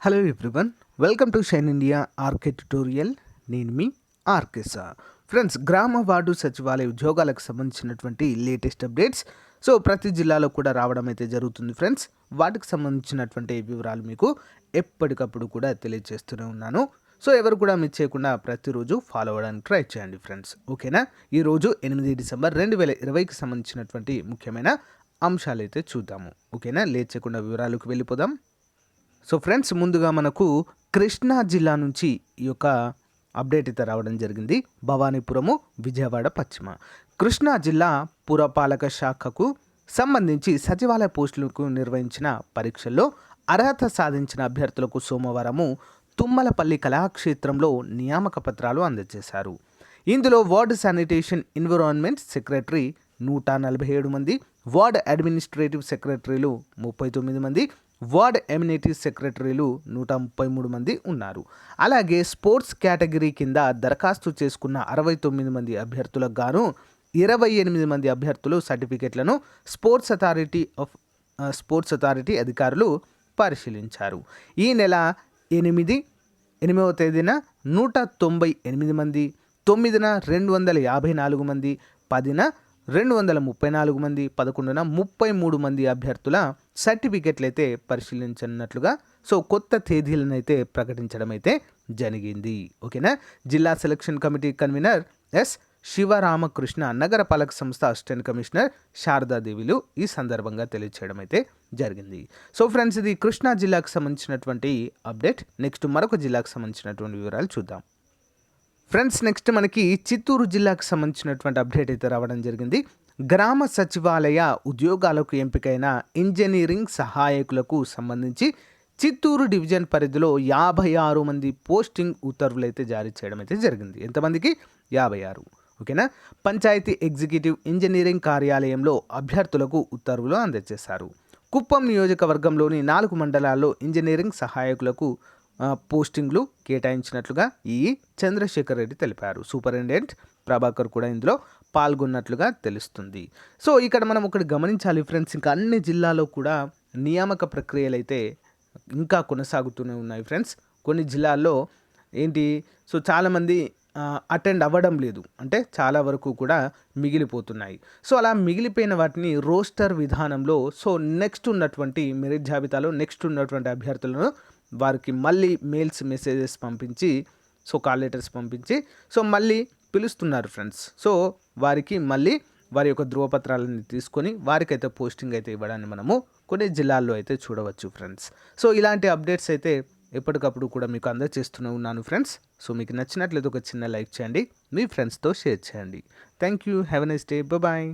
Hello everyone, welcome to shine India RK tutorial. నేను మీ RK sir. Friends, గ్రామ ward సచివాలయ ఉద్యోగాలకు సంబంధించినటువంటి లేటెస్ట్ అప్డేట్స్ ప్రతి జిల్లాలో కూడా రావడం అయితే జరుగుతుంది ఫ్రెండ్స్. వాటికి సంబంధించినటువంటి వివరాలు మీకు ఎప్పటికప్పుడు కూడా తెలియజేస్తూనే ఉన్నాను. ఎవరు కూడా మిస్ చేయకుండా ప్రతిరోజు ఫాలో అవ్వడానికి ట్రై చేయండి ఫ్రెండ్స్. ఓకేనా? ఈరోజు 8 డిసెంబర్ 2020కి సంబంధించినటువంటి ముఖ్యమైన అంశాలు అయితే చూద్దాము. ఓకేనా? లేట్ చేయకుండా వివరాలకు వెళ్ళిపోదాం. ఫ్రెండ్స్, ముందుగా మనకు కృష్ణా జిల్లా నుంచి ఈ యొక్క అప్డేట్ అయితే రావడం జరిగింది. భవానీపురము, విజయవాడ పశ్చిమ. కృష్ణా జిల్లా పురపాలక శాఖకు సంబంధించి సచివాలయ పోస్టులకు నిర్వహించిన పరీక్షల్లో అర్హత సాధించిన అభ్యర్థులకు సోమవారము తుమ్మలపల్లి కళాక్షేత్రంలో నియామక పత్రాలు అందజేశారు. ఇందులో వార్డు శానిటేషన్ ఎన్విరాన్మెంట్ సెక్రటరీ 147 మంది, వార్డ్ అడ్మినిస్ట్రేటివ్ సెక్రటరీలు 39 మంది, వార్డ్ ఎమ్యూనిటీ సెక్రటరీలు 133 మంది ఉన్నారు. అలాగే స్పోర్ట్స్ కేటగిరీ కింద దరఖాస్తు చేసుకున్న 69 మంది అభ్యర్థులకు గాను 28 మంది అభ్యర్థులు సర్టిఫికెట్లను స్పోర్ట్స్ అథారిటీ అధికారులు పరిశీలించారు. ఈ నెల 8వ తేదీన 198 మంది, 9న 254 మంది, 10న 234 మంది, 11న 33 మంది అభ్యర్థుల సర్టిఫికెట్లు అయితే పరిశీలించనున్నట్లుగా కొత్త తేదీలను అయితే ప్రకటించడం అయితే జరిగింది. ఓకేనా? జిల్లా selection committee convener yes Sivaramakrishna, నగరపాలక సంస్థ అసిస్టెంట్ కమిషనర్ శారదాదేవిలు ఈ సందర్భంగా తెలియచేయడం అయితే జరిగింది. ఫ్రెండ్స్, ఇది కృష్ణా జిల్లాకు సంబంధించినటువంటి అప్డేట్. నెక్స్ట్ మరొక జిల్లాకు సంబంధించినటువంటి వివరాలు చూద్దాం. ఫ్రెండ్స్, నెక్స్ట్ మనకి చిత్తూరు జిల్లాకు సంబంధించినటువంటి అప్డేట్ అయితే రావడం జరిగింది. గ్రామ సచివాలయ ఉద్యోగాలకు ఎంపికైన ఇంజనీరింగ్ సహాయకులకు సంబంధించి చిత్తూరు డివిజన్ పరిధిలో 56 మంది పోస్టింగ్ ఉత్తర్వులు అయితే జారీ చేయడం అయితే జరిగింది. ఎంతమందికి? 56. ఓకేనా? పంచాయతీ ఎగ్జిక్యూటివ్ ఇంజనీరింగ్ కార్యాలయంలో అభ్యర్థులకు ఉత్తర్వులు అందజేశారు. కుప్పం నియోజకవర్గంలోని 4 మండలాల్లో ఇంజనీరింగ్ సహాయకులకు పోస్టింగ్లు కేటాయించినట్లుగా ఈ చంద్రశేఖర్ రెడ్డి తెలిపారు. సూపరింటెండెంట్ ప్రభాకర్ కూడా ఇందులో పాల్గొన్నట్లుగా తెలుస్తుంది. ఇక్కడ మనం ఒకటి గమనించాలి ఫ్రెండ్స్, ఇంకా అన్ని జిల్లాలో కూడా నియామక ప్రక్రియలు అయితే ఇంకా కొనసాగుతూనే ఉన్నాయి ఫ్రెండ్స్. కొన్ని జిల్లాల్లో ఏంటి చాలామంది అటెండ్ అవ్వడం లేదు, అంటే చాలా వరకు కూడా మిగిలిపోతున్నాయి. అలా మిగిలిపోయిన వాటిని రోస్టర్ విధానంలో నెక్స్ట్ ఉన్నటువంటి మెరిట్ జాబితాలో నెక్స్ట్ ఉన్నటువంటి అభ్యర్థులను వారికి మళ్ళీ మెసేజెస్ పంపించి కాల్ లెటర్స్ పంపించి మళ్ళీ పిలుస్తున్నారు ఫ్రెండ్స్. వారికి మళ్ళీ వారి యొక్క ధృవపత్రాలను తీసుకొని వారికైతే పోస్టింగ్ అయితే ఇవ్వడాన్ని మనము కొన్ని జిల్లాల్లో అయితే చూడవచ్చు ఫ్రెండ్స్. ఇలాంటి అప్డేట్స్ అయితే ఎప్పటికప్పుడు కూడా మీకు అందజేస్తూనే ఉన్నాను ఫ్రెండ్స్. మీకు నచ్చినట్లయితే ఒక చిన్న లైక్ చేయండి, మీ ఫ్రెండ్స్తో షేర్ చేయండి. Thank you. Have a nice day. Bye.